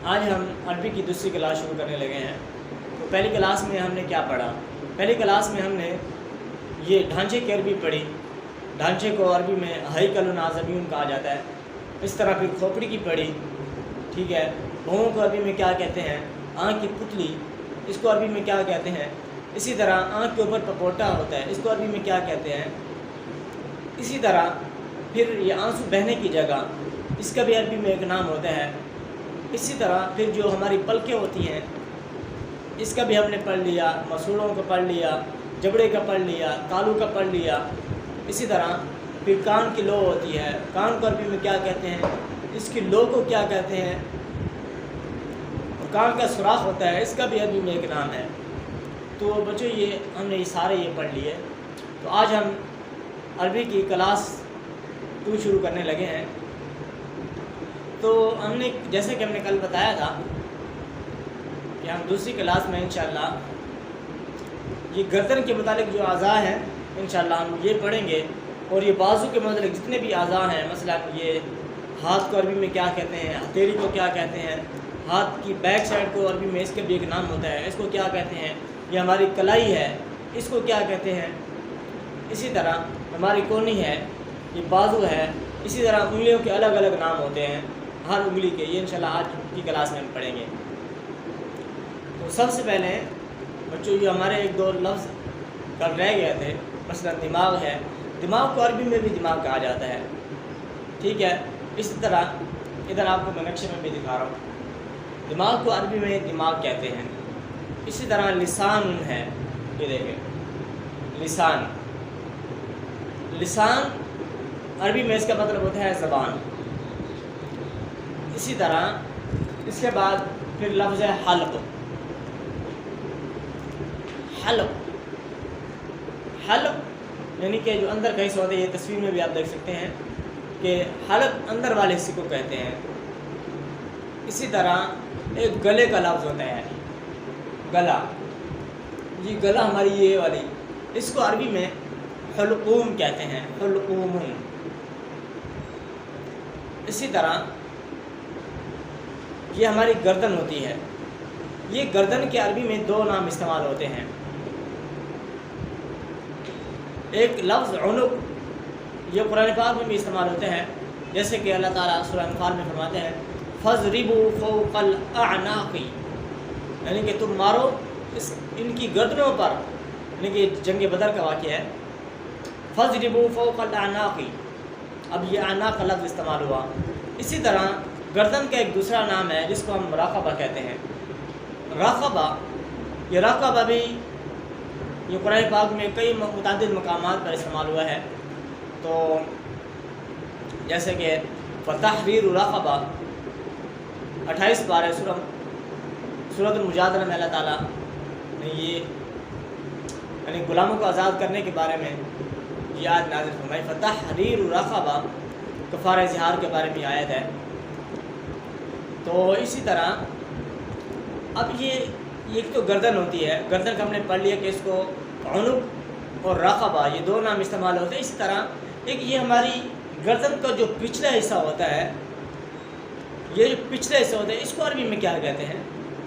آج ہم عربی کی دوسری کلاس شروع کرنے لگے ہیں۔ تو پہلی کلاس میں ہم نے کیا پڑھا؟ پہلی کلاس میں ہم نے یہ ڈھانچے کی عربی پڑھی۔ ڈھانچے کو عربی میں ہیکل نازمیون کہا جاتا ہے۔ اس طرح پھر کھوپڑی کی پڑھی، ٹھیک ہے۔ بھوؤں کو عربی میں کیا کہتے ہیں؟ آنکھ کی پتلی، اس کو عربی میں کیا کہتے ہیں؟ اسی طرح آنکھ کے اوپر پپوٹا ہوتا ہے، اس کو عربی میں کیا کہتے ہیں؟ اسی طرح پھر یہ آنسو بہنے کی جگہ، اس کا بھی عربی میں ایک نام ہوتا ہے۔ اسی طرح پھر جو ہماری پلکیں ہوتی ہیں، اس کا بھی ہم نے پڑھ لیا، مسوڑوں کا پڑھ لیا، جبڑے کا پڑھ لیا، تالو کا پڑھ لیا۔ اسی طرح پھر کان کی لو ہوتی ہے، کان کو عربی میں کیا کہتے ہیں؟ اس کی لو کو کیا کہتے ہیں؟ اور کان کا سوراخ ہوتا ہے، اس کا بھی عربی میں ایک نام ہے۔ تو بچوں یہ ہم نے سارے یہ پڑھ لیے۔ تو آج ہم عربی کی کلاس 2 شروع کرنے لگے ہیں۔ تو ہم نے جیسے کہ ہم نے کل بتایا تھا کہ ہم دوسری کلاس میں انشاءاللہ یہ گردن کے متعلق جو اعضاء ہیں انشاءاللہ ہم یہ پڑھیں گے، اور یہ بازو کے متعلق جتنے بھی اعضاء ہیں، مثلا یہ ہاتھ کو عربی میں کیا کہتے ہیں، ہتھیلی کو کیا کہتے ہیں، ہاتھ کی بیک سائڈ کو عربی میں اس کا بھی ایک نام ہوتا ہے، اس کو کیا کہتے ہیں، یہ ہماری کلائی ہے، اس کو کیا کہتے ہیں۔ اسی طرح ہماری کونی ہے، یہ بازو ہے، اسی طرح انگلیوں کے الگ الگ نام ہوتے ہیں ہر انگلی کے، یہ انشاءاللہ آج کی کلاس میں ہم پڑھیں گے۔ تو سب سے پہلے بچوں یہ ہمارے 1-2 لفظ کل رہ گئے تھے، مثلا دماغ ہے، دماغ کو عربی میں بھی دماغ کہا جاتا ہے، ٹھیک ہے۔ اسی طرح ادھر آپ کو میں نقشے میں بھی دکھا رہا ہوں، دماغ کو عربی میں دماغ کہتے ہیں۔ اسی طرح لسان ہے، یہ دیکھیں لسان، لسان عربی میں اس کا مطلب ہوتا ہے زبان۔ اسی طرح اس کے بعد پھر لفظ ہے حلق، حلق، حلق یعنی کہ جو اندر کا حصہ ہوتا ہے، یہ تصویر میں بھی آپ دیکھ سکتے ہیں کہ حلق اندر والے حصے کو کہتے ہیں۔ اسی طرح ایک گلے کا لفظ ہوتا ہے، گلا، یہ گلا ہماری یہ والی، اس کو عربی میں حلقوم کہتے ہیں، حلقوم۔ اسی طرح یہ ہماری گردن ہوتی ہے، یہ گردن کے عربی میں 2 نام استعمال ہوتے ہیں، ایک لفظ عنق، یہ قرآن پاک میں بھی استعمال ہوتے ہیں، جیسے کہ اللہ تعالیٰ سورہ انفال میں فرماتے ہیں فَاضْرِبُوا فَوْقَ الْأَعْنَاقِ، یعنی کہ تم مارو ان کی گردنوں پر، یعنی کہ جنگ بدر کا واقعہ ہے۔ فَاضْرِبُوا فَوْقَ الْأَعْنَاقِ، اب یہ اعناق کا لفظ استعمال ہوا۔ اسی طرح گردن کا ایک دوسرا نام ہے جس کو ہم راقبہ کہتے ہیں، راقبہ، یہ راقبہ بھی یہ قرآن پاک میں کئی متعدد مقامات پر استعمال ہوا ہے۔ تو جیسے کہ فتحریر راقبہ 28 پارہ سورۃ المجادلہ میں اللہ تعالیٰ نے یہ یعنی غلاموں کو آزاد کرنے کے بارے میں یہ آیت نازل فرمائی، فتحریر راقبہ، کفارہ اظہار کے بارے میں یہ آیت ہے۔ تو اسی طرح اب یہ ایک تو گردن ہوتی ہے، گردن کا ہم نے پڑھ لیا کہ اس کو عنق اور راقبہ یہ 2 نام استعمال ہوتے ہیں۔ اسی طرح ایک یہ ہماری گردن کا جو پچھلا حصہ ہوتا ہے، یہ جو پچھلا حصہ ہوتا ہے اس کو عربی میں کیا کہتے ہیں؟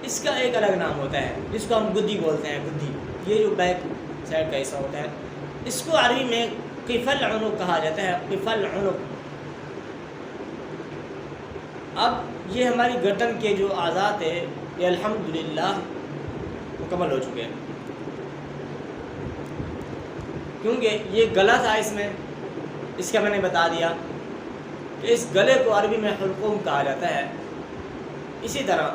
اس کا ایک الگ نام ہوتا ہے جس کو ہم گدی بولتے ہیں، گدی، یہ جو بیک سائڈ کا حصہ ہوتا ہے، اس کو عربی میں قف العنق کہا جاتا ہے، قف العنق۔ اب یہ ہماری گردن کے جو اعضاء تھے یہ الحمدللہ مکمل ہو چکے ہیں، کیونکہ یہ گلا تھا، اس کا میں نے بتا دیا کہ اس گلے کو عربی میں حلقوم کہا جاتا ہے۔ اسی طرح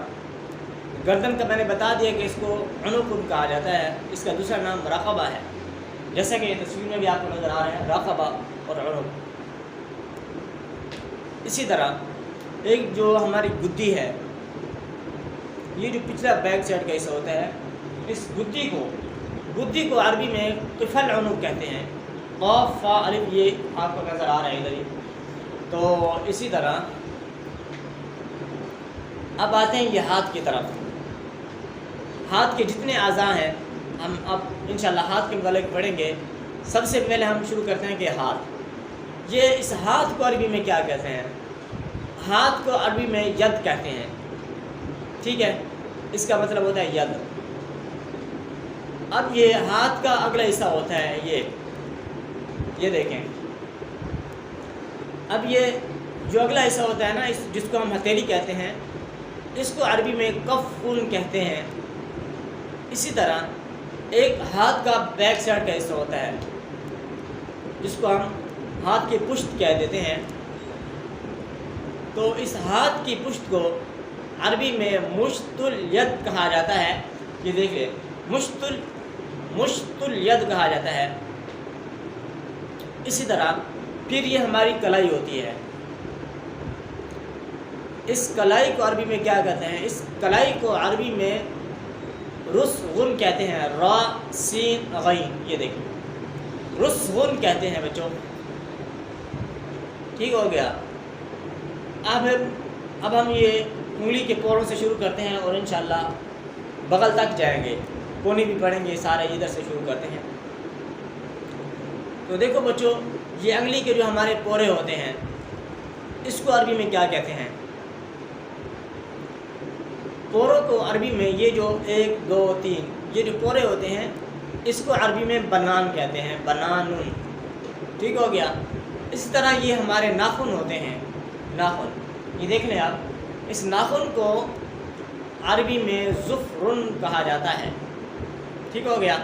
گردن کا میں نے بتا دیا کہ اس کو عنق کہا جاتا ہے، اس کا دوسرا نام راقبہ ہے، جیسا کہ یہ تصویر میں بھی آپ کو نظر آ رہا ہے، راقبہ اور عنق۔ اسی طرح ایک جو ہماری گدی ہے، یہ جو پچھلا بیک سائڈ کا حصہ ہوتا ہے، اس گدی کو عربی میں قف العنق کہتے ہیں، قاف فا الف، یہ آپ کو نظر آ رہا ہے ادھر ہی۔ تو اسی طرح اب آتے ہیں یہ ہاتھ کی طرف۔ ہاتھ کے جتنے اعضاء ہیں ہم اب انشاءاللہ ہاتھ کے متعلق پڑھیں گے۔ سب سے پہلے ہم شروع کرتے ہیں کہ ہاتھ، یہ اس ہاتھ کو عربی میں کیا کہتے ہیں؟ ہاتھ کو عربی میں ید کہتے ہیں، ٹھیک ہے، اس کا مطلب ہوتا ہے ید۔ اب یہ ہاتھ کا اگلا حصہ ہوتا ہے یہ دیکھیں، اب یہ جو اگلا حصہ ہوتا ہے نا، جس کو ہم ہتھیلی کہتے ہیں، اس کو عربی میں کفن کہتے ہیں۔ اسی طرح ایک ہاتھ کا بیک سائڈ کا حصہ ہوتا ہے جس کو ہم ہاتھ کی پشت کہہ دیتے ہیں۔ تو اس ہاتھ کی پشت کو عربی میں مشط الید کہا جاتا ہے۔ یہ دیکھ لیں، مشط الید کہا جاتا ہے۔ اسی طرح پھر یہ ہماری کلائی ہوتی ہے، اس کلائی کو عربی میں کیا کہتے ہیں؟ اس کلائی کو عربی میں رسغن کہتے ہیں، را سین غین۔ یہ دیکھیں، رسغن کہتے ہیں بچوں، ٹھیک ہو گیا۔ اب ہم یہ انگلی کے پوروں سے شروع کرتے ہیں اور انشاءاللہ بغل تک جائیں گے، کونی بھی پڑھیں گے، سارے ادھر سے شروع کرتے ہیں۔ تو دیکھو بچوں، یہ انگلی کے جو ہمارے پورے ہوتے ہیں، اس کو عربی میں کیا کہتے ہیں؟ پوروں کو عربی میں یہ جو 1 2 3 یہ جو پورے ہوتے ہیں، اس کو عربی میں بنان کہتے ہیں، بنانن، ٹھیک ہو گیا۔ اسی طرح یہ ہمارے ناخن ہوتے ہیں، ناخن، یہ دیکھ لیں آپ، اس ناخن کو عربی میں ظفرن کہا جاتا ہے، ٹھیک ہو گیا۔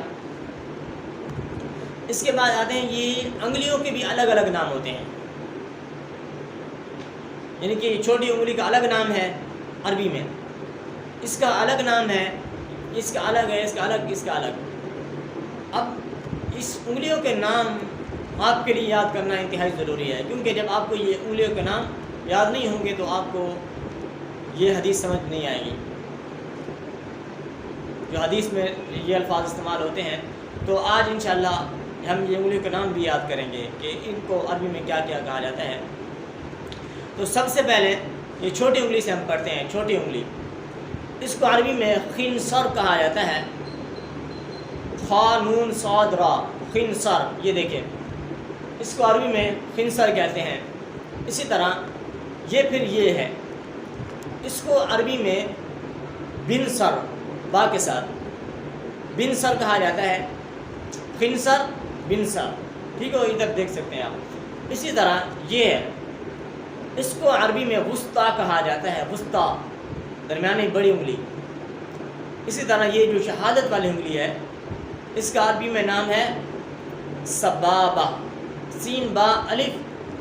اس کے بعد آتے ہیں، یہ انگلیوں کے بھی الگ الگ نام ہوتے ہیں، یعنی کہ چھوٹی انگلی کا الگ نام ہے عربی میں، اس کا الگ نام ہے، اس کا الگ ہے، اس کا الگ، اس کا الگ۔ اب اس انگلیوں کے نام آپ کے لیے یاد کرنا انتہائی ضروری ہے، کیونکہ جب آپ کو یہ انگلیوں کے نام یاد نہیں ہوں گے تو آپ کو یہ حدیث سمجھ نہیں آئے گی۔ جو حدیث میں یہ الفاظ استعمال ہوتے ہیں، تو آج انشاءاللہ ہم یہ انگلیوں کے نام بھی یاد کریں گے کہ ان کو عربی میں کیا کیا کہا جاتا ہے۔ تو سب سے پہلے یہ چھوٹی انگلی سے ہم پڑھتے ہیں، چھوٹی انگلی، اس کو عربی میں خنصر کہا جاتا ہے، خا نون صاد را، خنصر، یہ دیکھیں، اس کو عربی میں خنصر کہتے ہیں۔ اسی طرح یہ پھر یہ ہے، اس کو عربی میں بنصر، با کے ساتھ بنصر کہا جاتا ہے، خنصر، بنصر، ٹھیک ہو، ادھر دیکھ سکتے ہیں آپ۔ اسی طرح یہ ہے، اس کو عربی میں وسطیٰ کہا جاتا ہے، وسطیٰ، درمیانی بڑی انگلی۔ اسی طرح یہ جو شہادت والی انگلی ہے، اس کا عربی میں نام ہے سبابہ، سین با الف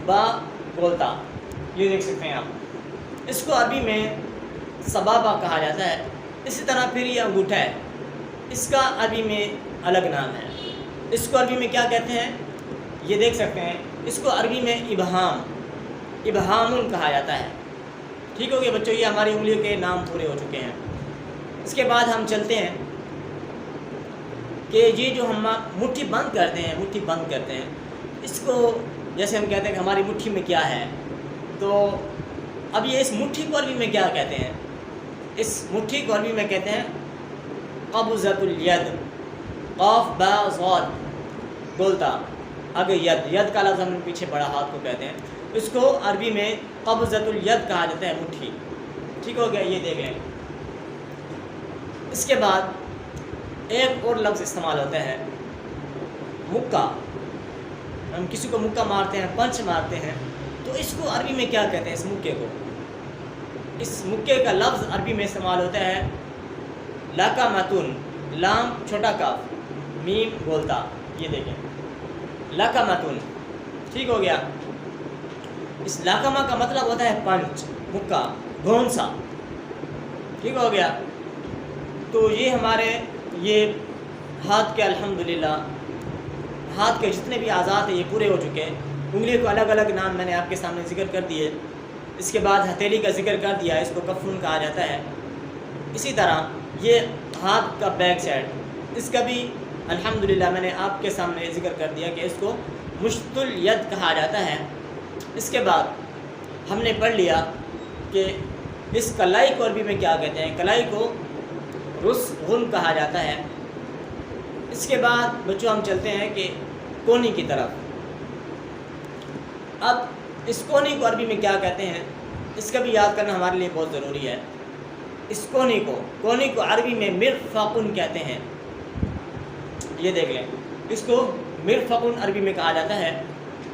با بولتا، یہ دیکھ سکتے ہیں آپ، اس کو عربی میں سبابہ کہا جاتا ہے۔ اسی طرح پھر یہ انگوٹھا ہے، اس کا عربی میں الگ نام ہے، اس کو عربی میں کیا کہتے ہیں؟ یہ دیکھ سکتے ہیں، اس کو عربی میں ابہام، ابہامن کہا جاتا ہے، ٹھیک ہو گیا بچوں۔ یہ ہماری انگلیوں کے نام پورے ہو چکے ہیں۔ اس کے بعد ہم چلتے ہیں کہ یہ جو ہم مٹھی بند کرتے ہیں، مٹھی بند کرتے ہیں، اس کو جیسے ہم کہتے ہیں کہ ہماری مٹھی میں کیا ہے، تو اب یہ اس مٹھی کو عربی میں کیا کہتے ہیں؟ اس مٹھی کو عربی میں کہتے ہیں قبضۃ الید، قاف با صاد بولتا، اگر ید، ید کا لفظ ہم نے پیچھے بڑا ہاتھ کو کہتے ہیں، اس کو عربی میں قبضۃ الید کہا جاتا ہے، مٹھی، ٹھیک ہو گیا، یہ دیکھ لیں۔ اس کے بعد ایک اور لفظ استعمال ہوتا ہے، مکہ، ہم کسی کو مکہ مارتے ہیں، پنچ مارتے ہیں، تو اس کو عربی میں کیا کہتے ہیں؟ اس مکے کو، اس مکے کا لفظ عربی میں استعمال ہوتا ہے لقمۃن، لام چھوٹا کاف، میم بولتا، یہ دیکھیں، لقمۃن، ٹھیک ہو گیا۔ اس لقمہ کا مطلب ہوتا ہے پنچ، مکہ، گھونسا، ٹھیک ہو گیا۔ تو یہ ہمارے یہ ہاتھ کے الحمدللہ ہاتھ کے جتنے بھی اعضاء ہیں یہ پورے ہو چکے ہیں۔ انگلیوں کو الگ الگ نام میں نے آپ کے سامنے ذکر کر دیے۔ اس کے بعد ہتھیلی کا ذکر کر دیا، اس کو کفن کہا جاتا ہے۔ اسی طرح یہ ہاتھ کا بیک سائڈ، اس کا بھی الحمدللہ میں نے آپ کے سامنے ذکر کر دیا کہ اس کو مشط الید کہا جاتا ہے۔ اس کے بعد ہم نے پڑھ لیا کہ اس کلائی کو عربی میں کیا کہتے ہیں، کلائی کو رسغن کہا جاتا ہے۔ اس کے بعد بچوں ہم چلتے ہیں کہ کونی کی طرف۔ اب اس کونی کو عربی میں کیا کہتے ہیں، اس کا بھی یاد کرنا ہمارے لیے بہت ضروری ہے۔ اس کونے کو عربی میں مرفقن کہتے ہیں. یہ دیکھ لیں، اس کو مرفقن عربی میں کہا جاتا ہے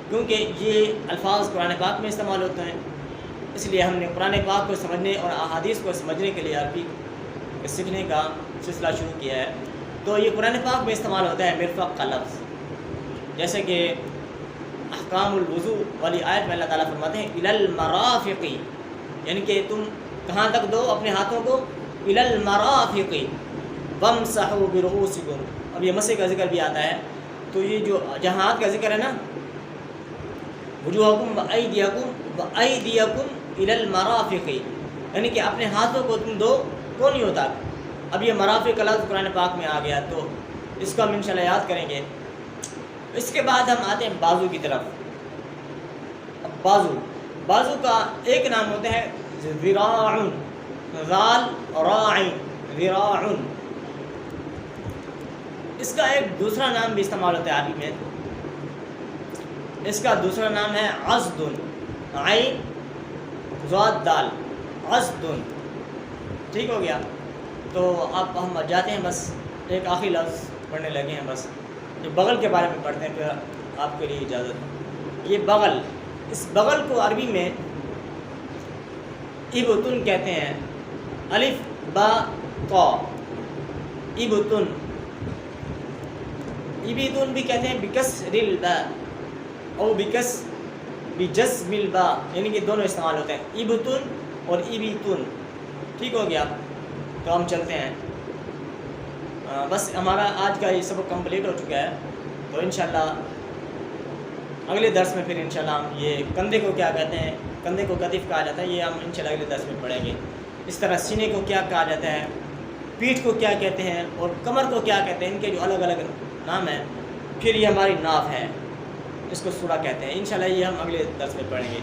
کیونکہ یہ الفاظ قرآن پاک میں استعمال ہوتے ہیں. اس لیے ہم نے قرآن پاک کو سمجھنے اور احادیث کو سمجھنے کے لیے عربی سیکھنے کا سلسلہ شروع کیا ہے. تو یہ قرآن پاک میں استعمال ہوتا ہے مرفق کا لفظ. جیسے کہ احکام الوضو والی آیت میں اللہ تعالیٰ فرماتے ہیں الی المرافق، یعنی کہ تم کہاں تک دو اپنے ہاتھوں کو، الی المرافق وامسحوا برؤوسکم. اب یہ مسح کا ذکر بھی آتا ہے، تو یہ جو جہاں ہاتھ کا ذکر ہے نا، وجوہکم وایدیکم الی المرافق، یعنی کہ اپنے ہاتھوں کو تم دو کونیوں تک. اب یہ مرافق کا لفظ قرآن پاک میں آ گیا، تو اس کو ہم انشاءاللہ یاد کریں گے. اس کے بعد ہم آتے ہیں بازو کی طرف. اب بازو کا ایک نام ہوتا ہے ذراع، ذال راع، ذراع. اس کا ایک دوسرا نام بھی استعمال ہوتا ہے عربی میں. اس کا دوسرا نام ہے عضد، عین ضاد دال، عضد. ٹھیک ہو گیا. تو اب ہم جاتے ہیں، بس ایک آخری لفظ پڑھنے لگے ہیں. بس یہ بغل کے بارے میں پڑھتے ہیں، پھر آپ کے لیے اجازت. یہ بغل، اس بغل کو عربی میں ابتن کہتے ہیں. الف با طا، ابتن. ابتن بھی کہتے ہیں بکسر الباء او بجزم الباء، یعنی کہ دونوں استعمال ہوتے ہیں، ابتن اور ابتن. ٹھیک ہو گیا. تو ہم چلتے ہیں. بس ہمارا آج کا یہ سبق کمپلیٹ ہو چکا ہے. تو انشاءاللہ اگلے درس میں پھر انشاءاللہ ہم یہ کندھے کو کیا کہتے ہیں، کندھے کو کتف کہا جاتا ہے، یہ ہم انشاءاللہ اگلے درس میں پڑھیں گے. اس طرح سینے کو کیا کہا جاتا ہے، پیٹھ کو کیا کہتے ہیں، اور کمر کو کیا کہتے ہیں، ان کے جو الگ الگ نام ہیں. پھر یہ ہماری ناف ہے، اس کو سورہ کہتے ہیں. انشاءاللہ یہ ہم اگلے درس میں پڑھیں گے.